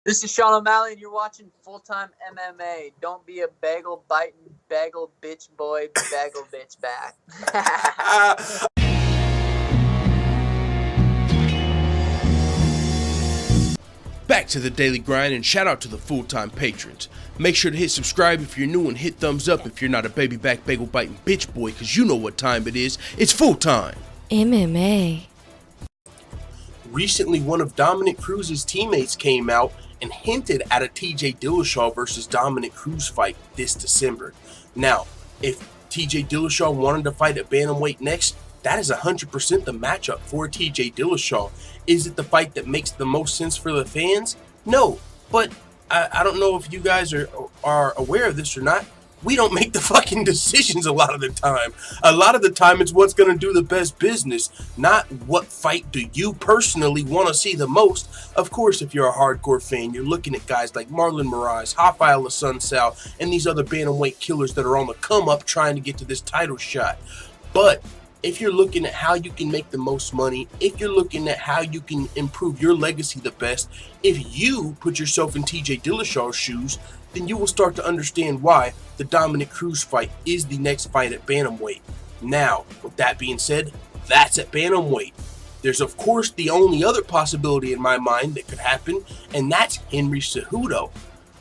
This is Sean O'Malley, and you're watching Full-Time MMA. Don't be a bagel biting, bagel bitch boy, bagel bitch back. Back to the daily grind, and shout out to the full-time patrons. Make sure to hit subscribe if you're new and hit thumbs up if you're not a baby back bagel biting bitch boy, because you know what time it is. It's full time MMA. Recently, one of Dominic Cruz's teammates came out and hinted at a TJ Dillashaw versus Dominic Cruz fight this December. Now, if TJ Dillashaw wanted to fight at bantamweight next, that is 100% the matchup for TJ Dillashaw. Is it the fight that makes the most sense for the fans? No, but I don't know if you guys are aware of this or not. We don't make the fucking decisions a lot of the time. A lot of the time, it's what's going to do the best business, not what fight do you personally want to see the most. Of course, if you're a hardcore fan, you're looking at guys like Marlon Moraes, Rafael Assunção, and these other bantamweight killers that are on the come up trying to get to this title shot. But if you're looking at how you can make the most money, if you're looking at how you can improve your legacy the best, if you put yourself in TJ Dillashaw's shoes, then you will start to understand why the Dominic Cruz fight is the next fight at bantamweight. Now, with that being said, that's at bantamweight. There's of course the only other possibility in my mind that could happen, and that's Henry Cejudo.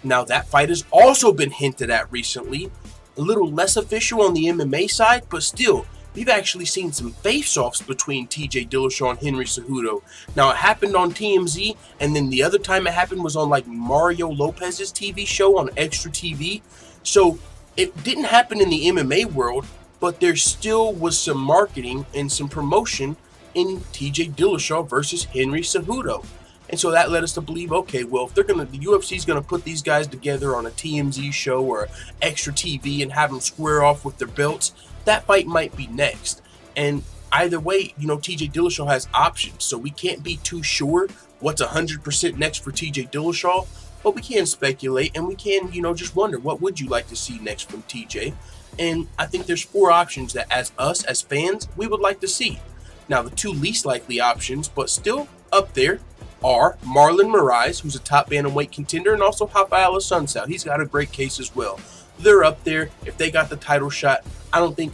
Now that fight has also been hinted at recently, a little less official on the MMA side, but still, we've actually seen some face-offs between TJ Dillashaw and Henry Cejudo. Now, it happened on TMZ, and then the other time it happened was on, like, Mario Lopez's TV show on Extra TV. So, it didn't happen in the MMA world, but there still was some marketing and some promotion in TJ Dillashaw versus Henry Cejudo. And so that led us to believe, okay, well, if the UFC's gonna put these guys together on a TMZ show or Extra TV and have them square off with their belts, that fight might be next. And either way, TJ Dillashaw has options, so we can't be too sure what's 100% next for TJ Dillashaw, but we can speculate and we can, just wonder, what would you like to see next from TJ? And I think there's 4 options that as fans, we would like to see. Now, the 2 least likely options, but still up there, are Marlon Moraes, who's a top bantamweight contender, and also Rafael Assunção. He's got a great case as well. They're up there. If they got the title shot, I don't think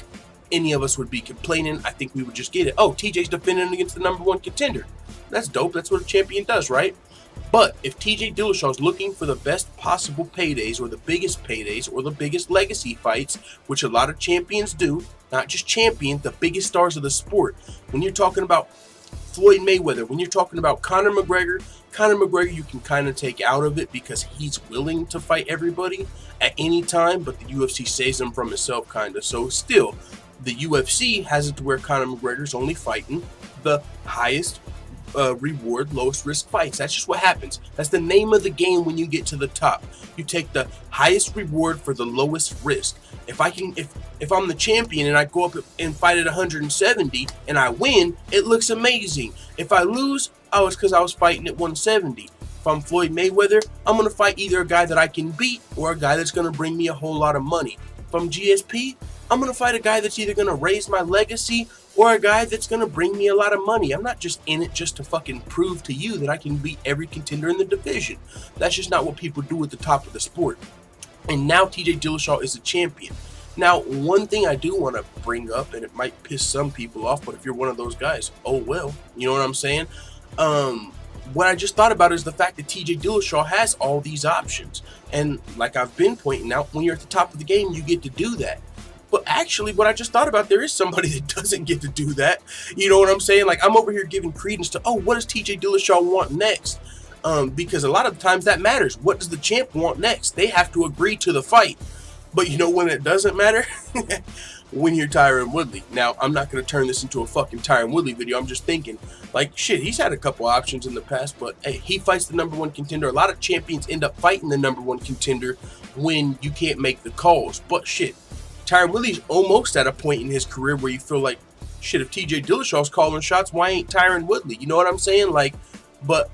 any of us would be complaining. I think we would just get it. Oh, TJ's defending against the number 1 contender. That's dope. That's what a champion does, right? But if TJ Dillashaw is looking for the best possible paydays or the biggest legacy fights, which a lot of champions do, not just champions, the biggest stars of the sport. When you're talking about Floyd Mayweather, when you're talking about Conor McGregor, you can kind of take out of it because he's willing to fight everybody at any time, but the UFC saves him from himself, kind of. So still, the UFC has it to where Conor McGregor's only fighting the highest reward, lowest risk fights. That's just what happens. That's the name of the game when you get to the top. You take the highest reward for the lowest risk. If I'm the champion and I go up and fight at 170 and I win, it looks amazing. If I lose, it's because I was fighting at 170. If I'm Floyd Mayweather, I'm going to fight either a guy that I can beat or a guy that's going to bring me a whole lot of money. If I'm GSP, I'm going to fight a guy that's either going to raise my legacy or a guy that's going to bring me a lot of money. I'm not just in it just to fucking prove to you that I can beat every contender in the division. That's just not what people do at the top of the sport. And now TJ Dillashaw is a champion. Now, one thing I do want to bring up, and it might piss some people off, but if you're one of those guys, oh well, you know what I'm saying? What I just thought about is the fact that TJ Dillashaw has all these options. And like I've been pointing out, when you're at the top of the game, you get to do that. But actually, what I just thought about, there is somebody that doesn't get to do that. You know what I'm saying? Like, I'm over here giving credence to, what does TJ Dillashaw want next? Because a lot of times that matters. What does the champ want next? They have to agree to the fight. But you know when it doesn't matter? When you're Tyron Woodley. Now, I'm not going to turn this into a fucking Tyron Woodley video. I'm just thinking, like, shit, he's had a couple options in the past, but hey, he fights the number 1 contender. A lot of champions end up fighting the number 1 contender when you can't make the calls. But shit, Tyron Woodley's almost at a point in his career where you feel like, shit, if TJ Dillashaw's calling shots, why ain't Tyron Woodley? You know what I'm saying? Like, but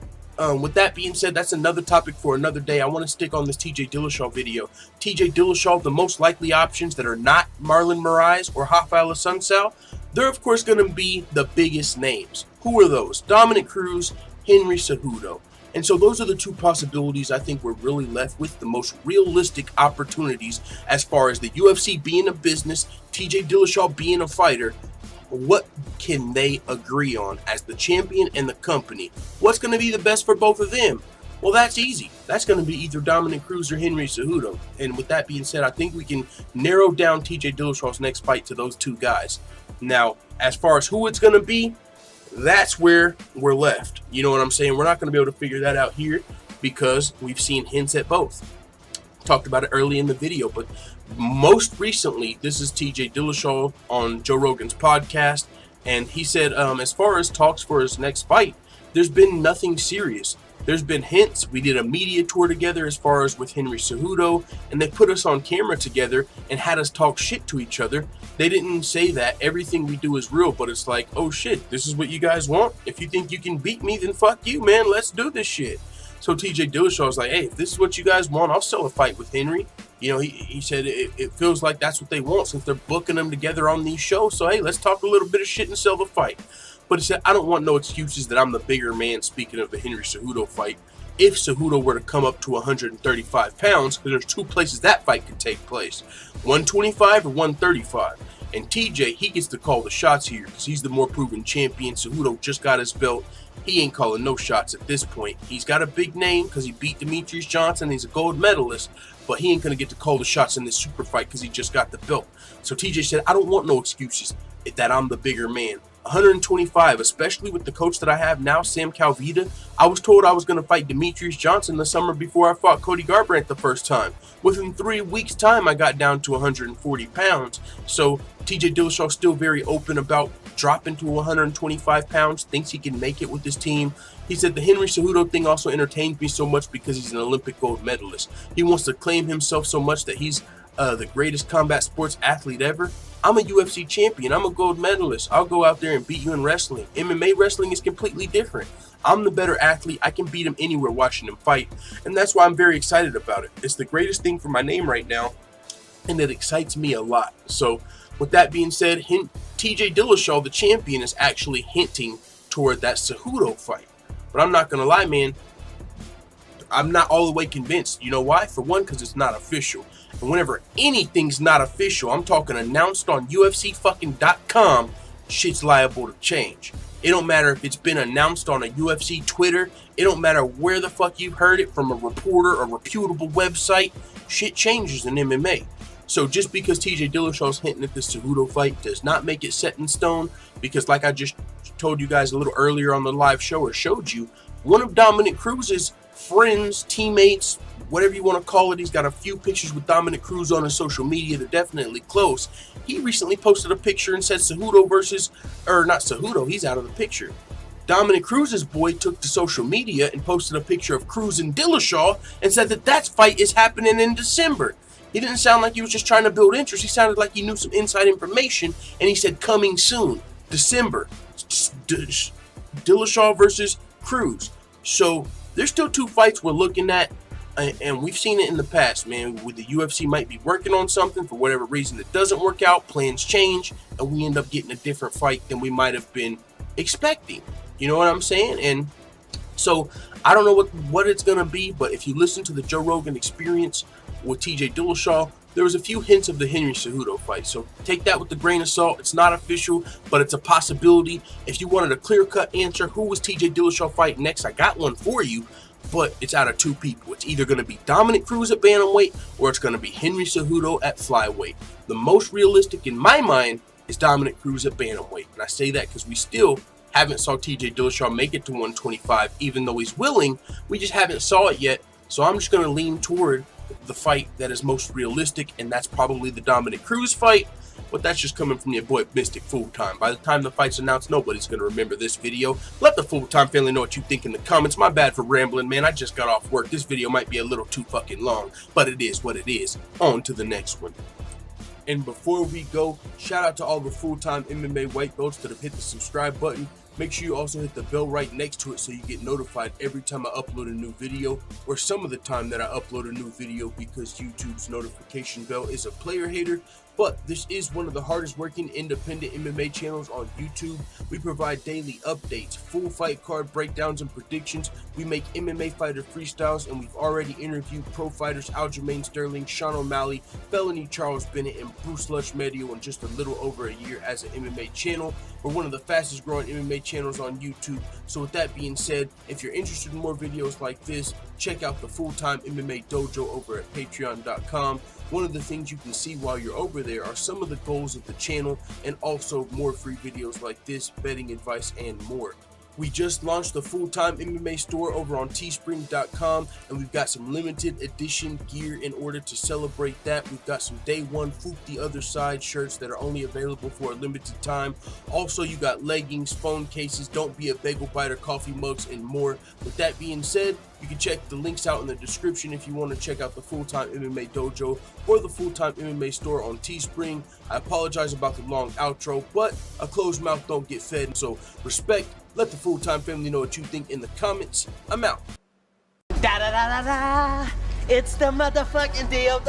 with that being said, that's another topic for another day. I want to stick on this TJ Dillashaw video. TJ Dillashaw, the most likely options that are not Marlon Moraes or Rafael Assunção, they're of course going to be the biggest names. Who are those? Dominic Cruz, Henry Cejudo. And so those are the two possibilities I think we're really left with, the most realistic opportunities as far as the UFC being a business, TJ Dillashaw being a fighter. What can they agree on as the champion and the company? What's going to be the best for both of them? Well, that's easy. That's going to be either Dominic Cruz or Henry Cejudo. And with that being said, I think we can narrow down TJ Dillashaw's next fight to those two guys. Now, as far as who it's going to be, that's where we're left. You know what I'm saying? We're not going to be able to figure that out here because we've seen hints at both. Talked about it early in the video, but most recently, this is TJ Dillashaw on Joe Rogan's podcast, and he said as far as talks for his next fight, there's been nothing serious. There's been hints. We did a media tour together as far as with Henry Cejudo, and they put us on camera together and had us talk shit to each other. They didn't say that everything we do is real, but it's like, oh shit, this is what you guys want? If you think you can beat me, then fuck you, man. Let's do this shit. So TJ Dillashaw was like, hey, if this is what you guys want, I'll sell a fight with Henry. You know, he said it feels like that's what they want since they're booking them together on these shows. So, hey, let's talk a little bit of shit and sell the fight. But he said, I don't want no excuses that I'm the bigger man, speaking of the Henry Cejudo fight. If Cejudo were to come up to 135 pounds, because there's two places that fight could take place, 125 or 135. And TJ, he gets to call the shots here because he's the more proven champion. Cejudo just got his belt. He ain't calling no shots at this point. He's got a big name because he beat Demetrius Johnson. He's a gold medalist, but he ain't going to get to call the shots in this super fight because he just got the belt. So TJ said, I don't want no excuses that I'm the bigger man. 125, especially with the coach that I have now, Sam Calvita. I was told I was going to fight Demetrius Johnson the summer before I fought Cody Garbrandt the first time. Within 3 weeks' time, I got down to 140 pounds. So TJ Dillashaw still very open about dropping to 125 pounds, thinks he can make it with his team. He said the Henry Cejudo thing also entertains me so much because he's an Olympic gold medalist. He wants to claim himself so much that he's the greatest combat sports athlete ever. I'm a UFC champion. I'm a gold medalist. I'll go out there and beat you in wrestling. MMA wrestling is completely different. I'm the better athlete. I can beat him anywhere watching him fight. And that's why I'm very excited about it. It's the greatest thing for my name right now. And it excites me a lot. So with that being said, TJ Dillashaw, the champion, is actually hinting toward that Cejudo fight. But I'm not going to lie, man. I'm not all the way convinced. You know why? For one, because it's not official. And whenever anything's not official, I'm talking announced on UFC.com, shit's liable to change. It don't matter if it's been announced on a UFC Twitter. It don't matter where the fuck you've heard it from, a reporter or reputable website. Shit changes in MMA. So just because TJ Dillashaw's hinting at this Cejudo fight does not make it set in stone, because like I just told you guys a little earlier on the live show or showed you, one of Dominic Cruz's friends, teammates, whatever you want to call it, he's got a few pictures with Dominic Cruz on his social media. They're definitely close. He recently posted a picture and said Cejudo not Cejudo, he's out of the picture. Dominic Cruz's boy took to social media and posted a picture of Cruz and Dillashaw and said that fight is happening in December. He didn't sound like he was just trying to build interest. He sounded like he knew some inside information, and he said coming soon, December, Dillashaw versus Cruz. So there's still two fights we're looking at. And we've seen it in the past, man, where the UFC might be working on something. For whatever reason, it doesn't work out. Plans change, and we end up getting a different fight than we might have been expecting. You know what I'm saying? And so I don't know what it's going to be, but if you listen to the Joe Rogan Experience with TJ Dillashaw, there was a few hints of the Henry Cejudo fight. So take that with a grain of salt. It's not official, but it's a possibility. If you wanted a clear-cut answer, who was TJ Dillashaw fight next? I got one for you. But it's out of two people. It's either going to be Dominic Cruz at bantamweight or it's going to be Henry Cejudo at flyweight. The most realistic in my mind is Dominic Cruz at bantamweight. And I say that because we still haven't saw TJ Dillashaw make it to 125, even though he's willing. We just haven't saw it yet. So I'm just going to lean toward the fight that is most realistic, and that's probably the Dominic Cruz fight. But that's just coming from your boy Mystic Fulltime. By the time the fight's announced, nobody's going to remember this video. Let the Fulltime family know what you think in the comments. My bad for rambling, man. I just got off work. This video might be a little too fucking long, but it is what it is. On to the next one. And before we go, shout out to all the Fulltime MMA white belts that have hit the subscribe button. Make sure you also hit the bell right next to it so you get notified every time I upload a new video, or some of the time that I upload a new video, because YouTube's notification bell is a player hater. But this is one of the hardest working independent MMA channels on YouTube. We provide daily updates, full fight card breakdowns and predictions. We make MMA fighter freestyles, and we've already interviewed pro fighters Aljamain Sterling, Sean O'Malley, Felony Charles Bennett, and Bruce Lushmedio in just a little over a year as an MMA channel. We're one of the fastest growing MMA channels on YouTube. So with that being said, if you're interested in more videos like this, check out the Fulltime MMA Dojo over at patreon.com. One of the things you can see while you're over there are some of the goals of the channel, and also more free videos like this, betting advice, and more. We just launched the Fulltime MMA store over on teespring.com, and we've got some limited edition gear in order to celebrate that. We've got some day one Foop the Other Side shirts that are only available for a limited time. Also, you got leggings, phone cases, Don't Be a Bagel Biter, coffee mugs, and more. With that being said, you can check the links out in the description if you want to check out the Fulltime MMA Dojo or the Fulltime MMA store on Teespring. I apologize about the long outro, but a closed mouth don't get fed, so respect. Let the Fulltime family know what you think in the comments. I'm out. Da da da da da. It's the motherfucking DOG.